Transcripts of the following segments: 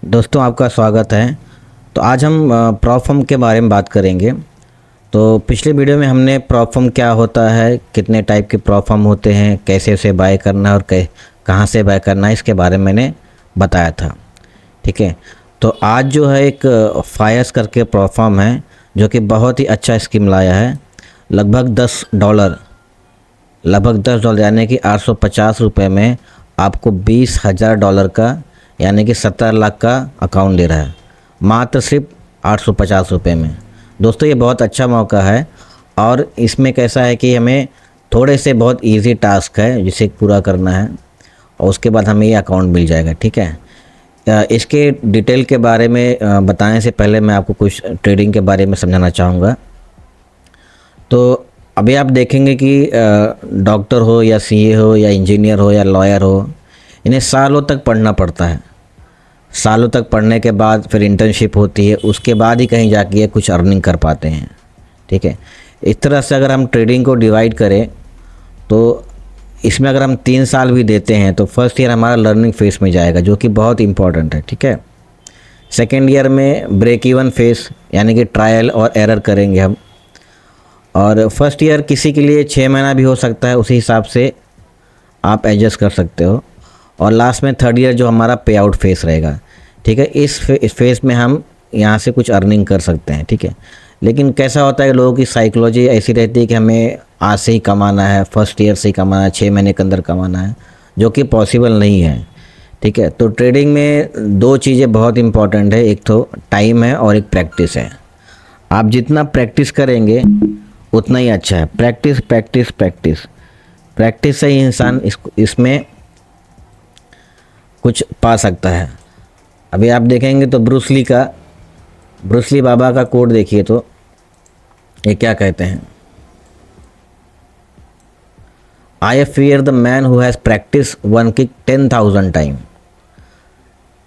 दोस्तों आपका स्वागत है। तो आज हम प्रॉप फर्म के बारे में बात करेंगे। तो पिछले वीडियो में हमने प्रॉप फर्म क्या होता है, कितने टाइप के प्रॉप फर्म होते हैं, कैसे उसे बाय करना है और कहाँ से बाय करना है, इसके बारे में मैंने बताया था। ठीक है, तो आज जो है एक फायर्स करके प्रॉप फर्म है जो कि बहुत ही अच्छा स्कीम लाया है। लगभग $10 यानी कि 850 रुपये में आपको $20,000 का यानी कि 17 लाख का अकाउंट दे रहा है, मात्र सिर्फ 850 रुपये में। दोस्तों ये बहुत अच्छा मौका है और इसमें कैसा है कि हमें थोड़े से बहुत इजी टास्क है जिसे पूरा करना है और उसके बाद हमें ये अकाउंट मिल जाएगा। ठीक है, इसके डिटेल के बारे में बताने से पहले मैं आपको कुछ ट्रेडिंग के बारे में समझाना चाहूँगा। तो अभी आप देखेंगे कि डॉक्टर हो या सीए हो या इंजीनियर हो या लॉयर हो, इन्हें सालों तक पढ़ना पड़ता है। सालों तक पढ़ने के बाद फिर इंटर्नशिप होती है, उसके बाद ही कहीं जाके ये कुछ अर्निंग कर पाते हैं। ठीक है, इस तरह से अगर हम ट्रेडिंग को डिवाइड करें तो इसमें अगर हम 3 साल भी देते हैं तो फर्स्ट ईयर हमारा लर्निंग फेस में जाएगा जो कि बहुत इंपॉर्टेंट है। ठीक है, सेकेंड ईयर में ब्रेक इवन फेस यानी कि ट्रायल और एरर करेंगे हम, और फर्स्ट ईयर किसी के लिए 6 महीना भी हो सकता है, उसी हिसाब से आप एडजस्ट कर सकते हो। और लास्ट में थर्ड ईयर जो हमारा पे आउट फेस रहेगा। ठीक है, इस फेस में हम यहाँ से कुछ अर्निंग कर सकते हैं। ठीक है, लेकिन कैसा होता है लोगों की साइकोलॉजी ऐसी रहती है कि हमें आज से ही कमाना है, फर्स्ट ईयर से ही कमाना है, 6 महीने के अंदर कमाना है, जो कि पॉसिबल नहीं है। ठीक है, तो ट्रेडिंग में 2 चीज़ें बहुत इंपॉर्टेंट है, एक तो टाइम है और एक प्रैक्टिस है। आप जितना प्रैक्टिस करेंगे उतना ही अच्छा है। प्रैक्टिस प्रैक्टिस प्रैक्टिस प्रैक्टिस से ही इंसान इसमें कुछ पा सकता है। अभी आप देखेंगे तो ब्रूस ली बाबा का कोट देखिए, तो ये क्या कहते हैं, I fear the man who has practice one kick 10,000 time.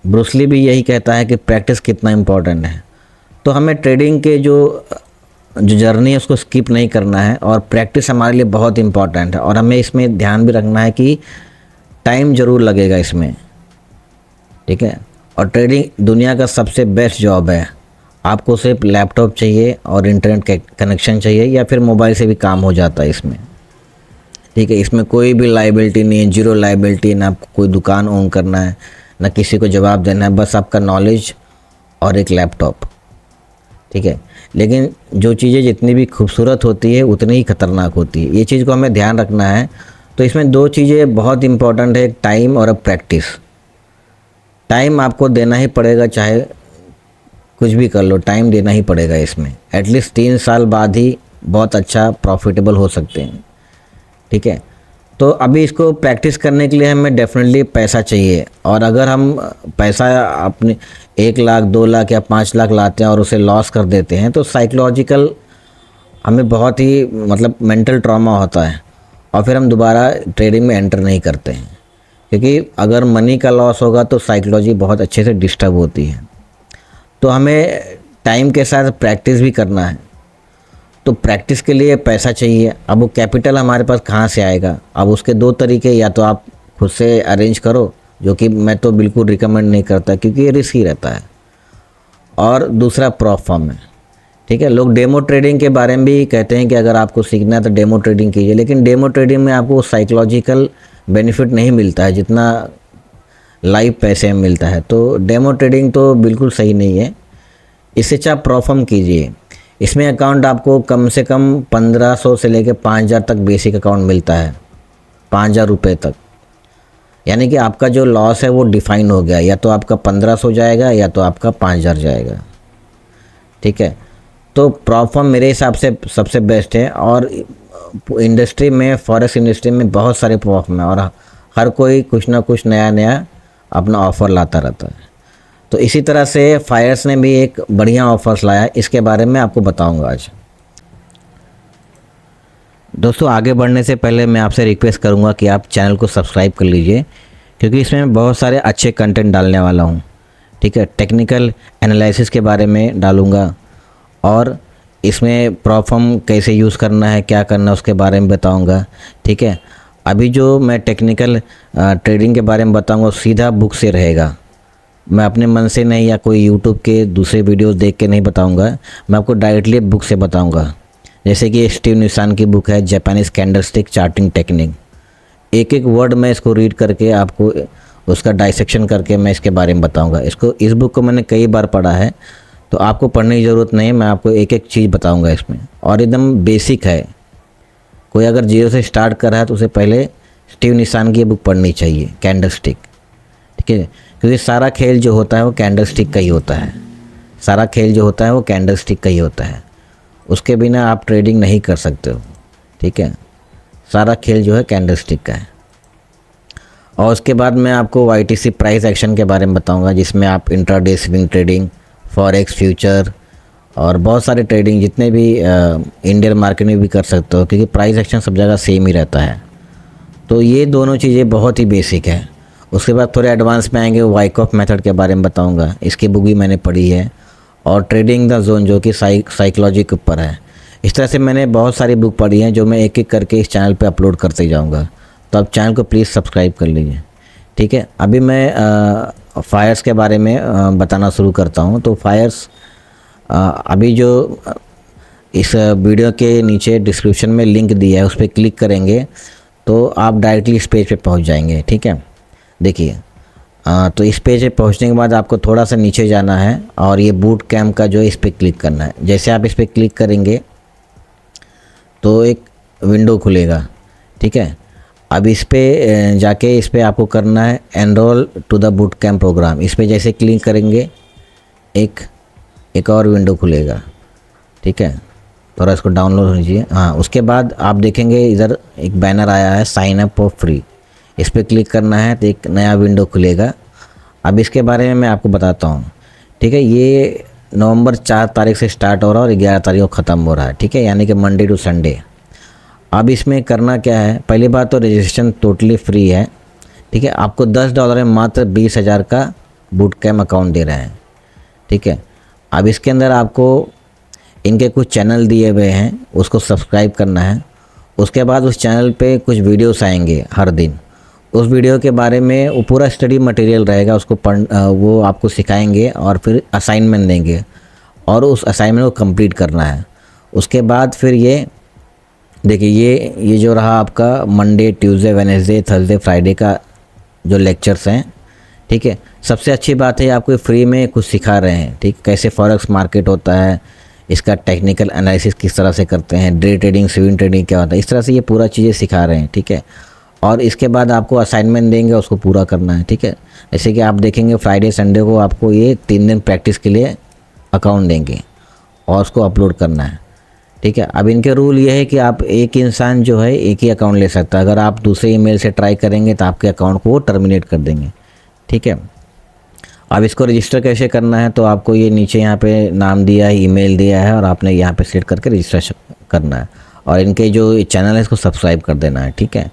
Bruce Lee भी यही कहता है कि प्रैक्टिस कितना इम्पोर्टेंट है। तो हमें ट्रेडिंग के जो जर्नी है उसको स्किप नहीं करना है और प्रैक्टिस हमारे लिए बहुत इम्पोर्टेंट है। और हमें इसमें ध्यान भी रखना है कि टाइम ज़रूर लगेगा इसमें। ठीक है, और ट्रेडिंग दुनिया का सबसे बेस्ट जॉब है। आपको सिर्फ लैपटॉप चाहिए और इंटरनेट कनेक्शन चाहिए या फिर मोबाइल से भी काम हो जाता है इसमें। ठीक है, इसमें कोई भी लायबिलिटी नहीं है, जीरो लायबिलिटी, ना आपको कोई दुकान ओन करना है, ना किसी को जवाब देना है, बस आपका नॉलेज और एक लैपटॉप। ठीक है, लेकिन जो चीज़ें जितनी भी खूबसूरत होती है उतनी ही खतरनाक होती है, ये चीज़ को हमें ध्यान रखना है। तो इसमें 2 चीज़ें बहुत इंपॉर्टेंट है, एक टाइम और एक प्रैक्टिस। टाइम आपको देना ही पड़ेगा, चाहे कुछ भी कर लो, टाइम देना ही पड़ेगा इसमें। एटलीस्ट 3 साल बाद ही बहुत अच्छा प्रॉफिटेबल हो सकते हैं। ठीक है, तो अभी इसको प्रैक्टिस करने के लिए हमें डेफिनेटली पैसा चाहिए। और अगर हम पैसा अपने 1 लाख 2 लाख या 5 लाख लाते हैं और उसे लॉस कर देते हैं तो साइकोलॉजिकल हमें बहुत ही मेंटल ट्रॉमा होता है और फिर हम दोबारा ट्रेडिंग में एंटर नहीं करते हैं, क्योंकि अगर मनी का लॉस होगा तो साइकोलॉजी बहुत अच्छे से डिस्टर्ब होती है। तो हमें टाइम के साथ प्रैक्टिस भी करना है। तो प्रैक्टिस के लिए पैसा चाहिए। अब वो कैपिटल हमारे पास कहाँ से आएगा? अब उसके 2 तरीके, या तो आप खुद से अरेंज करो, जो कि मैं तो बिल्कुल रिकमेंड नहीं करता क्योंकि ये रिस्क ही रहता है, और दूसरा प्रॉप फर्म है। ठीक है, लोग डेमो ट्रेडिंग के बारे में भी कहते हैं कि अगर आपको सीखना है तो डेमो ट्रेडिंग कीजिए, लेकिन डेमो ट्रेडिंग में आपको साइकोलॉजिकल बेनिफिट नहीं मिलता है जितना लाइव पैसे में मिलता है। तो डेमो ट्रेडिंग तो बिल्कुल सही नहीं है, इससे अच्छा प्रॉप फर्म कीजिए। इसमें अकाउंट आपको कम से कम 1500 से लेकर 5000 तक बेसिक अकाउंट मिलता है, 5000 रुपये तक। यानी कि आपका जो लॉस है वो डिफाइन हो गया, या तो आपका 1500 जाएगा या तो आपका 5000 जाएगा। ठीक है, तो प्रॉप फर्म मेरे हिसाब से सबसे बेस्ट है। और इंडस्ट्री में, फॉरेक्स इंडस्ट्री में बहुत सारे प्रॉप फर्म है और हर कोई कुछ ना कुछ नया नया अपना ऑफ़र लाता रहता है। तो इसी तरह से फायर्स ने भी एक बढ़िया ऑफर्स लाया, इसके बारे में आपको बताऊंगा आज। दोस्तों आगे बढ़ने से पहले मैं आपसे रिक्वेस्ट करूंगा कि आप चैनल को सब्सक्राइब कर लीजिए, क्योंकि इसमें मैं बहुत सारे अच्छे कंटेंट डालने वाला हूं। ठीक है, टेक्निकल एनालिसिस के बारे में डालूंगा और इसमें प्रॉप फर्म कैसे यूज़ करना है, क्या करना है, उसके बारे में बताऊंगा। ठीक है, अभी जो मैं टेक्निकल ट्रेडिंग के बारे में बताऊंगा सीधा बुक से रहेगा, मैं अपने मन से नहीं या कोई यूट्यूब के दूसरे वीडियोस देख के नहीं बताऊंगा, मैं आपको डायरेक्टली बुक से बताऊंगा। जैसे कि स्टीव निसान की बुक है जापानीज कैंडलस्टिक चार्टिंग टेक्निक। एक एक वर्ड मैं इसको रीड करके आपको उसका डाइसेक्शन करके मैं इसके बारे में बताऊंगा। इस बुक को मैंने कई बार पढ़ा है, तो आपको पढ़ने की ज़रूरत नहीं है, मैं आपको एक एक चीज़ बताऊंगा इसमें, और एकदम बेसिक है। कोई अगर जीरो से स्टार्ट कर रहा है तो उसे पहले स्टीव निसान की ये बुक पढ़नी चाहिए, कैंडलस्टिक, ठीक है। क्योंकि सारा खेल जो होता है वो कैंडलस्टिक का ही होता है, सारा खेल जो होता है वो कैंडलस्टिक का ही होता है। उसके बिना आप ट्रेडिंग नहीं कर सकते हो, ठीक है। सारा खेल जो है कैंडलस्टिक का है। और उसके बाद मैं आपको YTC प्राइस एक्शन के बारे में बताऊंगा, जिसमें आप intraday swing trading, forex, future और बहुत सारे ट्रेडिंग जितने भी इंडियन मार्केट में भी कर सकते हो, क्योंकि प्राइस एक्शन सब जगह सेम ही रहता है। तो ये दोनों चीज़ें बहुत ही बेसिक है। उसके बाद थोड़े एडवांस में आएंगे, वाइकॉफ मेथड के बारे में बताऊंगा, इसकी बुक भी मैंने पढ़ी है। और ट्रेडिंग द जोन जो कि साइकोलॉजी के ऊपर है। इस तरह से मैंने बहुत सारी बुक पढ़ी हैं जो मैं एक एक करके इस चैनल पे अपलोड करते जाऊंगा। तो आप चैनल को प्लीज़ सब्सक्राइब कर लीजिए, ठीक है। अभी मैं फायर्स के बारे में बताना शुरू करता हूं। तो फायर्स अभी जो इस वीडियो के नीचे डिस्क्रिप्शन में लिंक दिया है उस पर क्लिक करेंगे तो आप डायरेक्टली इस पेज पे पहुंच जाएंगे, ठीक है। देखिए तो इस पेज पे पहुंचने के बाद आपको थोड़ा सा नीचे जाना है और ये बूट कैम्प का जो है इस पर क्लिक करना है। जैसे आप इस पर क्लिक करेंगे तो एक विंडो खुलेगा, ठीक है। अब इस पर जाके इस पर आपको करना है enrol to the boot camp programme. इस पर जैसे क्लिक करेंगे एक और विंडो खुलेगा, ठीक है। थोड़ा इसको डाउनलोड कीजिए। हाँ, उसके बाद आप देखेंगे इधर एक बैनर आया है साइन अप फॉर फ्री। इस पर क्लिक करना है तो एक नया विंडो खुलेगा। अब इसके बारे में मैं आपको बताता हूँ, ठीक है। ये नवंबर 4 तारीख से स्टार्ट हो रहा है और 11 तारीख को ख़त्म हो रहा है, ठीक है, यानी कि मंडे टू संडे। अब इसमें करना क्या है, पहली बात तो रजिस्ट्रेशन टोटली फ्री है, ठीक है। आपको $10 में मात्र 20,000 का बूट कैम्प अकाउंट दे रहे हैं, ठीक है। अब इसके अंदर आपको इनके कुछ चैनल दिए हुए हैं, उसको सब्सक्राइब करना है। उसके बाद उस चैनल पे कुछ वीडियोस आएंगे हर दिन। उस वीडियो के बारे में वो पूरा स्टडी मटेरियल रहेगा, उसको वो आपको सिखाएंगे और फिर असाइनमेंट देंगे और उस असाइनमेंट को कंप्लीट करना है। उसके बाद फिर ये देखिए ये जो रहा आपका Monday, Tuesday, Wednesday, Thursday, Friday का जो लेक्चर्स हैं, ठीक है। सबसे अच्छी बात है आपको फ्री में कुछ सिखा रहे हैं, ठीक। कैसे फॉरेक्स मार्केट होता है, इसका टेक्निकल एनालिसिस किस तरह से करते हैं, डे ट्रेडिंग, स्विंग ट्रेडिंग क्या होता है, इस तरह से ये पूरा चीज़ें सिखा रहे हैं, ठीक है। और इसके बाद आपको असाइनमेंट देंगे, उसको पूरा करना है, ठीक है। जैसे कि आप देखेंगे फ्राइडे संडे को आपको ये 3 दिन प्रैक्टिस के लिए अकाउंट देंगे और उसको अपलोड करना है, ठीक है। अब इनके रूल ये है कि आप एक इंसान जो है एक ही अकाउंट ले सकता है। अगर आप दूसरे ईमेल से ट्राई करेंगे तो आपके अकाउंट को वो टर्मिनेट कर देंगे, ठीक है। अब इसको रजिस्टर कैसे करना है, तो आपको ये नीचे यहाँ पे नाम दिया है, ईमेल दिया है और आपने यहाँ पे सेट करके रजिस्ट्रेशन करना है और इनके जो चैनल है इसको सब्सक्राइब कर देना है, ठीक है।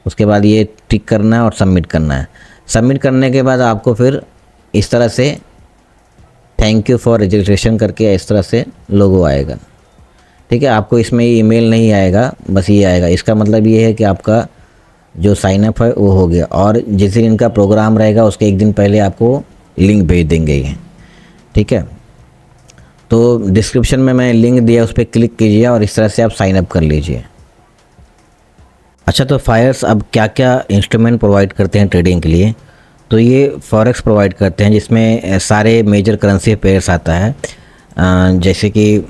उसके बाद ये टिक करना है और सबमिट करना है। सबमिट करने के बाद आपको फिर इस तरह से थैंक यू फॉर रजिस्ट्रेशन करके इस तरह से लोगो आएगा, ठीक है। आपको इसमें ईमेल नहीं आएगा, बस ये आएगा। इसका मतलब ये है कि आपका जो साइनअप है वो हो गया और जिस दिन इनका प्रोग्राम रहेगा उसके एक दिन पहले आपको लिंक भेज देंगे ये, ठीक है। तो डिस्क्रिप्शन में मैं लिंक दिया, उस पर क्लिक कीजिए और इस तरह से आप साइनअप कर लीजिए। अच्छा, तो फायर्स अब क्या क्या इंस्ट्रूमेंट प्रोवाइड करते हैं ट्रेडिंग के लिए, तो ये फॉरेक्स प्रोवाइड करते हैं जिसमें सारे मेजर करेंसी पेयर्स आता है। जैसे कि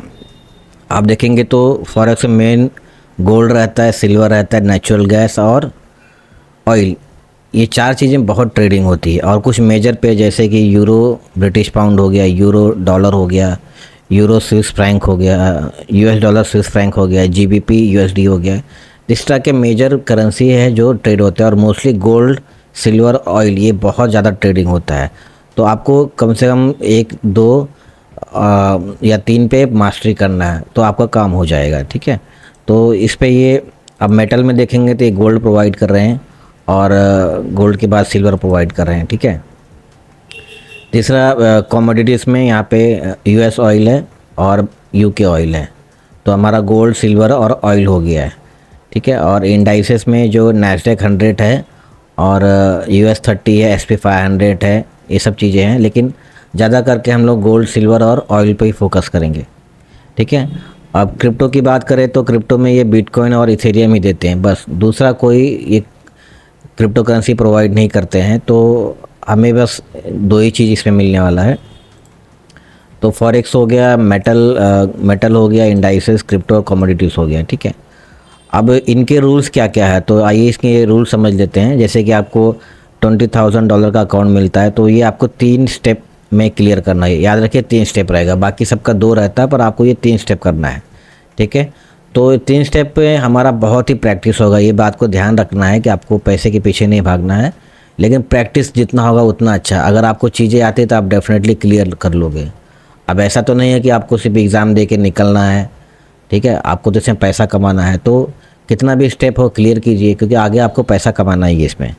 आप देखेंगे तो फॉरेक्स में मेन गोल्ड रहता है, सिल्वर रहता है, नेचुरल गैस और ऑयल, ये 4 चीज़ें बहुत ट्रेडिंग होती है। और कुछ मेजर पे जैसे कि यूरो ब्रिटिश पाउंड हो गया, यूरो डॉलर हो गया, यूरो स्विस फ्रैंक हो गया, US डॉलर स्विस फ्रैंक हो गया, GBP USD हो गया। इस तरह के मेजर करेंसी है जो ट्रेड होते हैं और मोस्टली गोल्ड, सिल्वर, ऑयल ये बहुत ज़्यादा ट्रेडिंग होता है। तो आपको कम से कम 1, 2 या 3 पे मास्टरी करना है तो आपका काम हो जाएगा, ठीक है। तो इस पे ये अब मेटल में देखेंगे तो ये गोल्ड प्रोवाइड कर रहे हैं और गोल्ड के बाद सिल्वर प्रोवाइड कर रहे हैं, ठीक है। तीसरा कमोडिटीज़ में यहाँ पे US ऑयल है और UK ऑयल है, तो हमारा गोल्ड, सिल्वर और ऑयल हो गया है, ठीक है। और इंडाइसेस में जो नैस्डैक 100 है और US 30 है, SP 500 है, ये सब चीज़ें हैं, लेकिन ज़्यादा करके हम लोग गोल्ड, सिल्वर और ऑयल पे ही फोकस करेंगे। ठीक है। अब क्रिप्टो की बात करें तो क्रिप्टो में ये बिटकॉइन और इथेरियम ही देते हैं, बस दूसरा कोई ये क्रिप्टो करेंसी प्रोवाइड नहीं करते हैं। तो हमें बस दो ही चीज़ इसमें मिलने वाला है। तो फॉरेक्स हो गया, मेटल हो गया, इंडाइसेस, क्रिप्टो और कमोडिटीज़ हो गया। ठीक है। अब इनके रूल्स क्या क्या है, तो आइए इसके रूल्स समझ लेते हैं। जैसे कि आपको $20,000 का अकाउंट मिलता है, तो ये आपको 3 स्टेप में क्लियर करना है। याद रखिए 3 स्टेप रहेगा, बाकी सबका 2 रहता है, पर आपको ये 3 स्टेप करना है। ठीक है। तो 3 स्टेप पे हमारा बहुत ही प्रैक्टिस होगा। ये बात को ध्यान रखना है कि आपको पैसे के पीछे नहीं भागना है, लेकिन प्रैक्टिस जितना होगा उतना अच्छा। अगर आपको चीज़ें आती तो आप डेफिनेटली क्लियर कर लोगे। अब ऐसा तो नहीं है कि आपको सिर्फ एग्ज़ाम दे के निकलना है। ठीक है। आपको तो इसमें पैसा कमाना है, तो कितना भी स्टेप हो क्लियर कीजिए, क्योंकि आगे आपको पैसा कमाना ही है इसमें।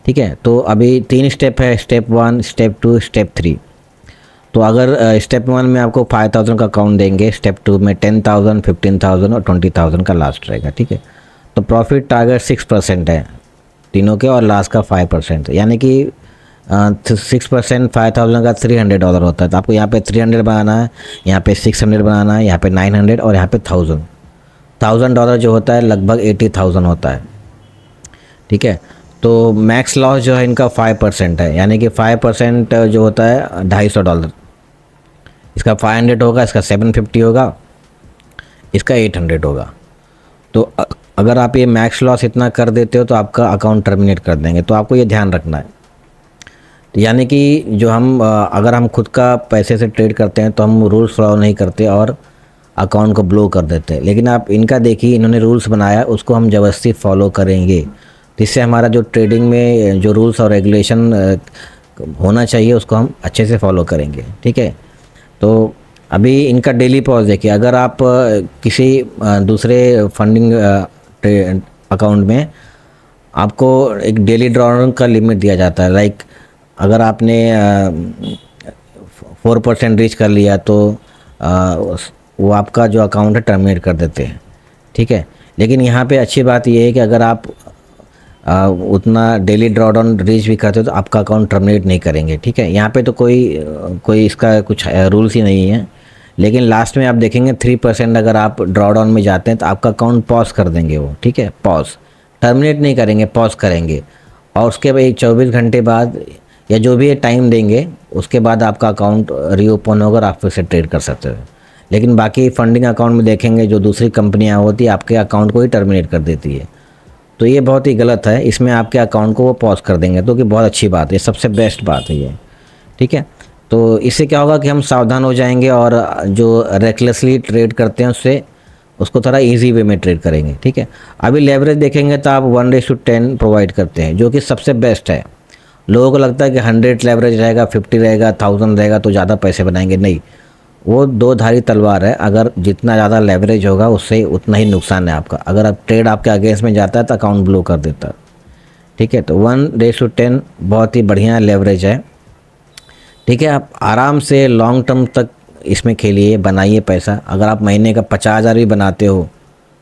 ठीक है। तो अभी 3 स्टेप है, स्टेप 1, स्टेप 2, स्टेप 3। तो अगर स्टेप 1 में आपको 5,000 का अकाउंट देंगे, स्टेप 2 में 10,000, 15,000 और 20,000 का लास्ट रहेगा। ठीक है। तो प्रॉफिट टारगेट 6% है तीनों के, और लास्ट का 5%, यानी कि 6% 5,000 का $300 होता है। तो आपको यहाँ पे 300 बनाना है, यहाँ पे 600 बनाना है, यहाँ पे 900 और यहाँ पे 1,000 जो होता है लगभग 80,000 होता है। ठीक है। तो मैक्स लॉस जो है इनका 5% है, यानी कि 5% जो होता है $250। इसका 500 होगा, इसका 750 होगा, इसका 800 होगा। तो अगर आप ये मैक्स लॉस इतना कर देते हो तो आपका अकाउंट टर्मिनेट कर देंगे। तो आपको ये ध्यान रखना है। तो यानी कि जो हम अगर हम खुद का पैसे से ट्रेड करते हैं तो हम रूल्स फॉलो नहीं करते और अकाउंट को ब्लो कर देते हैं। लेकिन आप इनका देखिए, इन्होंने रूल्स बनाया, उसको हम ज़बरदस्ती फॉलो करेंगे। तो इससे हमारा जो ट्रेडिंग में जो रूल्स और रेगुलेशन होना चाहिए उसको हम अच्छे से फॉलो करेंगे। ठीक है। तो अभी इनका डेली पॉज देखिए। अगर आप किसी दूसरे फंडिंग अकाउंट में आपको एक डेली ड्रॉ का लिमिट दिया जाता है। लाइक अगर आपने 4% रीच कर लिया तो वो आपका जो अकाउंट है टर्मिनेट कर देते हैं। ठीक है। लेकिन यहाँ पे अच्छी बात ये है कि अगर आप उतना डेली ड्रॉ डाउन रीच भी करते हो तो आपका अकाउंट टर्मिनेट नहीं करेंगे। ठीक है। यहाँ पे तो कोई इसका कुछ रूल्स ही नहीं है। लेकिन लास्ट में आप देखेंगे 3% अगर आप ड्रॉ डाउन में जाते हैं तो आपका अकाउंट पॉज कर देंगे वो। ठीक है। पॉज, टर्मिनेट नहीं करेंगे, पॉज करेंगे, और उसके बाद 24 घंटे बाद या जो भी टाइम देंगे उसके बाद आपका अकाउंट रीओपन होगा और आप फिर से ट्रेड कर सकते हो। लेकिन बाकी फंडिंग अकाउंट में देखेंगे जो दूसरी कंपनियां होती है आपके अकाउंट को ही टर्मिनेट कर देती है। तो ये बहुत ही गलत है। इसमें आपके अकाउंट को वो पॉज कर देंगे, तो कि बहुत अच्छी बात है, सबसे बेस्ट बात है ये। ठीक है। तो इससे क्या होगा कि हम सावधान हो जाएंगे और जो रेकलेसली ट्रेड करते हैं उसको थोड़ा इजी वे में ट्रेड करेंगे। ठीक है। अभी लेवरेज देखेंगे तो आप 1:10 प्रोवाइड करते हैं, जो कि सबसे बेस्ट है। लोगों को लगता है कि 100 लेवरेज रहेगा, 50 रहेगा, 1000 रहेगा तो ज़्यादा पैसे बनाएंगे। नहीं, वो दो धारी तलवार है। अगर जितना ज़्यादा लेवरेज होगा उससे उतना ही नुकसान है आपका। अगर आप ट्रेड आपके अगेंस्ट में जाता है तो अकाउंट ब्लो कर देता है। ठीक है। तो 1:10 बहुत ही बढ़िया लेवरेज है। ठीक है। आप आराम से लॉन्ग टर्म तक इसमें खेलिए, बनाइए पैसा। अगर आप महीने का 50,000 भी बनाते हो,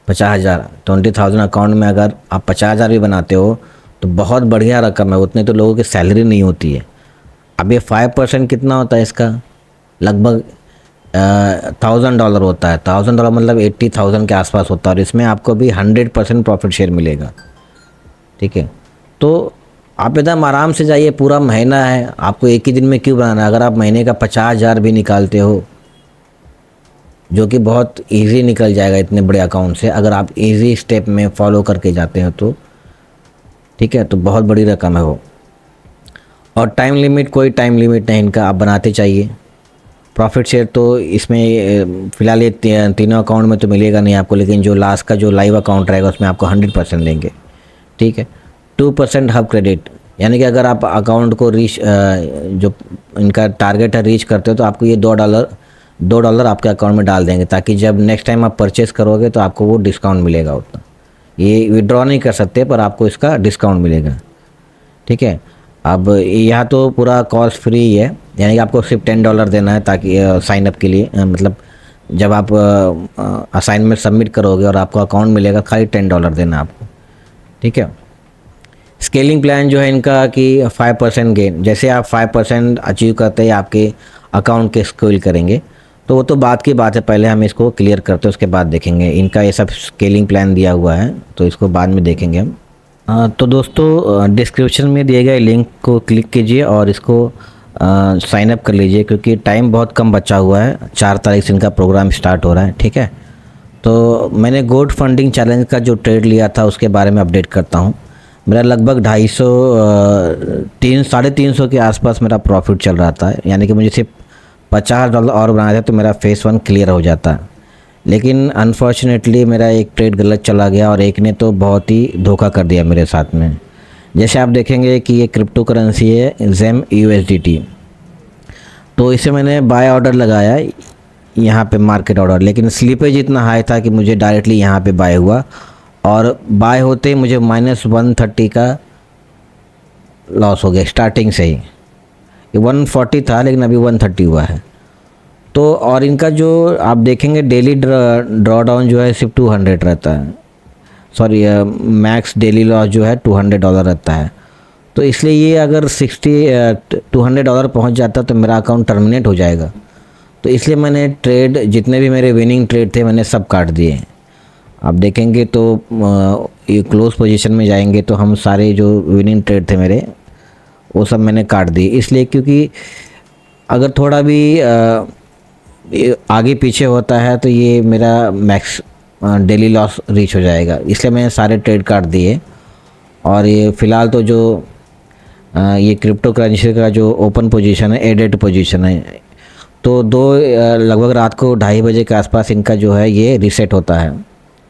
50,000 20,000 अकाउंट में अगर आप 50,000 भी बनाते हो तो बहुत बढ़िया रकम है। उतने तो लोगों की सैलरी नहीं होती है। अब ये 5% कितना होता है इसका, लगभग $1,000 होता है। $1,000 मतलब 80,000 के आसपास होता है, और इसमें आपको भी 100% प्रॉफिट शेयर मिलेगा। ठीक है। तो आप एकदम आराम से जाइए, पूरा महीना है, आपको एक ही दिन में क्यों बनाना है। अगर आप महीने का 50,000 भी निकालते हो, जो कि बहुत इजी निकल जाएगा इतने बड़े अकाउंट से, अगर आप इजी स्टेप में फॉलो करके जाते हो तो। ठीक है। तो बहुत बड़ी रकम है वो। और टाइम लिमिट, कोई टाइम लिमिट नहीं इनका, आप बनाते चाहिए। प्रॉफिट शेयर तो इसमें फ़िलहाल ये तीनों अकाउंट में तो मिलेगा नहीं आपको, लेकिन जो लास्ट का जो लाइव अकाउंट रहेगा उसमें आपको 100% देंगे। ठीक है। 2% हब क्रेडिट, यानी कि अगर आप अकाउंट को जो इनका टारगेट है रीच करते हो तो आपको ये $2 आपके अकाउंट में डाल देंगे, ताकि जब नेक्स्ट टाइम आप परचेस करोगे तो आपको वो डिस्काउंट मिलेगा उतना। ये विड्रॉ नहीं कर सकते पर आपको इसका डिस्काउंट मिलेगा। ठीक है। अब यहाँ तो पूरा कॉस्ट फ्री है, यानी कि आपको सिर्फ $10 देना है, ताकि साइन अप के लिए, मतलब जब आप असाइनमेंट सबमिट करोगे और आपको अकाउंट मिलेगा, खाली $10 देना आपको। ठीक है। स्केलिंग प्लान जो है इनका कि 5% गेन, जैसे आप 5% अचीव करते हैं आपके अकाउंट के स्केल करेंगे, तो वो तो बात की बात है, पहले हम इसको क्लियर करते हैं उसके बाद देखेंगे। इनका ये सब स्केलिंग प्लान दिया हुआ है तो इसको बाद में देखेंगे हम। तो दोस्तों डिस्क्रिप्शन में दिए गए लिंक को क्लिक कीजिए और इसको साइन अप कर लीजिए, क्योंकि टाइम बहुत कम बचा हुआ है, 4 तारीख से इनका प्रोग्राम स्टार्ट हो रहा है, ठीक है। तो मैंने गोल्ड फंडिंग चैलेंज का जो ट्रेड लिया था उसके बारे में अपडेट करता हूँ। मेरा लगभग 350 के आसपास मेरा प्रॉफिट चल रहा था, यानी कि मुझे सिर्फ $50 और बनाया था तो मेरा फेस 1 क्लियर हो जाता। लेकिन अनफॉर्चुनेटली मेरा एक ट्रेड गलत चला गया और एक ने तो बहुत ही धोखा कर दिया मेरे साथ में। जैसे आप देखेंगे कि ये क्रिप्टो करेंसी है ZEM USDT, तो इसे मैंने बाय ऑर्डर लगाया यहाँ पे मार्केट ऑर्डर, लेकिन स्लीपेज इतना हाई था कि मुझे डायरेक्टली यहाँ पे बाय हुआ और बाय होते मुझे -130 का लॉस हो गया स्टार्टिंग से ही। ये 140 था लेकिन अभी 130 हुआ है। तो और इनका जो आप देखेंगे डेली ड्रॉ डाउन जो है सिर्फ $200 रहता है, सॉरी मैक्स डेली लॉस जो है $200 रहता है। तो इसलिए ये अगर $200 पहुंच जाता तो मेरा अकाउंट टर्मिनेट हो जाएगा। तो इसलिए मैंने ट्रेड, जितने भी मेरे विनिंग ट्रेड थे मैंने सब काट दिए। आप देखेंगे तो ये क्लोज पोजीशन में जाएंगे तो हम सारे जो विनिंग ट्रेड थे मेरे वो सब मैंने काट दिए, इसलिए क्योंकि अगर थोड़ा भी आगे पीछे होता है तो ये मेरा मैक्स डेली लॉस रीच हो जाएगा, इसलिए मैंने सारे ट्रेड काट दिए। और ये फ़िलहाल तो जो ये क्रिप्टो करेंसी का जो ओपन पोजीशन है, एडेड पोजीशन है, तो लगभग रात को 2:30 बजे के आसपास इनका जो है ये रीसेट होता है।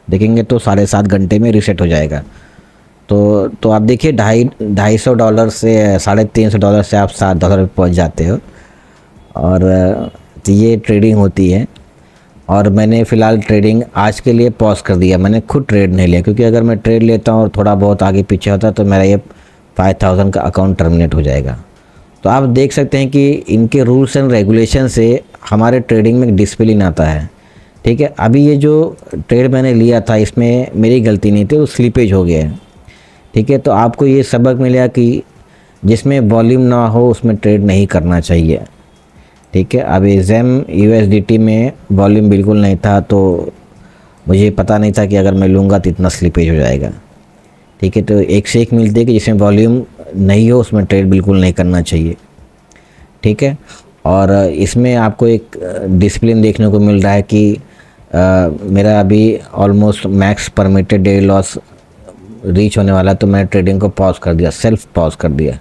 देखेंगे तो 7.5 घंटे में रीसेट हो जाएगा। तो आप देखिए $250 से $350 से आप $7 पे पहुँच जाते हो। और तो ये ट्रेडिंग होती है। और मैंने फ़िलहाल ट्रेडिंग आज के लिए पॉज कर दिया, मैंने खुद ट्रेड नहीं लिया, क्योंकि अगर मैं ट्रेड लेता हूँ और थोड़ा बहुत आगे पीछे होता तो मेरा ये 5000 का अकाउंट टर्मिनेट हो जाएगा। तो आप देख सकते हैं कि इनके रूल्स एंड रेगुलेशन से हमारे ट्रेडिंग में डिसिप्लिन आता है, ठीक है। अभी ये जो ट्रेड मैंने लिया था इसमें मेरी गलती नहीं थी, वो स्लीपेज हो गया है, ठीक है। तो आपको ये सबक मिला कि जिसमें वॉल्यूम ना हो उसमें ट्रेड नहीं करना चाहिए, ठीक है। अभी ZEM USDT में वॉल्यूम बिल्कुल नहीं था, तो मुझे पता नहीं था कि अगर मैं लूँगा तो इतना स्लीपेज हो जाएगा, ठीक है। तो एक से एक मिलती है कि जिसमें वॉल्यूम नहीं हो उसमें ट्रेड बिल्कुल नहीं करना चाहिए, ठीक है। और इसमें आपको एक डिसिप्लिन देखने को मिल रहा है कि मेरा अभी almost max permitted daily loss reach होने वाला है, तो मैंने ट्रेडिंग को पॉज कर दिया, सेल्फ पॉज कर दिया।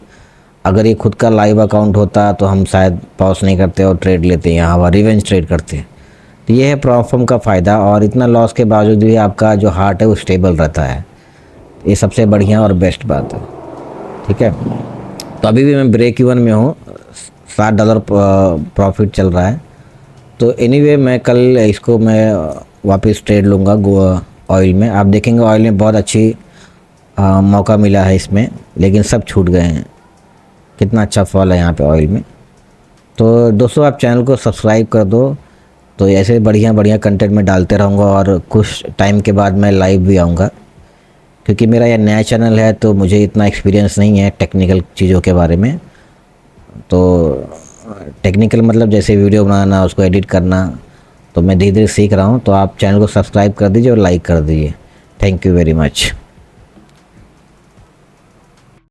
अगर ये खुद का लाइव अकाउंट होता तो हम शायद पॉज नहीं करते और ट्रेड लेते, यहाँ पर रिवेंज ट्रेड करते। तो ये है प्रोफॉर्म का फ़ायदा, और इतना लॉस के बावजूद भी आपका जो हार्ट है वो स्टेबल रहता है, ये सबसे बढ़िया और बेस्ट बात है, ठीक है। तो अभी भी मैं ब्रेक इवन में हूँ, $7 प्रॉफिट चल रहा है। तो एनीवे मैं कल इसको मैं वापस ट्रेड लूँगा ऑयल में। आप देखेंगे ऑयल में बहुत अच्छी मौका मिला है इसमें, लेकिन सब छूट गए हैं। कितना अच्छा फॉल है यहाँ पे ऑयल में। तो दोस्तों आप चैनल को सब्सक्राइब कर दो, तो ऐसे बढ़िया बढ़िया कंटेंट में डालते रहूँगा, और कुछ टाइम के बाद मैं लाइव भी आऊँगा, क्योंकि मेरा यह नया चैनल है तो मुझे इतना एक्सपीरियंस नहीं है टेक्निकल चीज़ों के बारे में। तो टेक्निकल मतलब जैसे वीडियो बनाना, उसको एडिट करना, तो मैं धीरे धीरे सीख रहा हूँ। तो आप चैनल को सब्सक्राइब कर दीजिए और लाइक कर दीजिए। Thank you very much.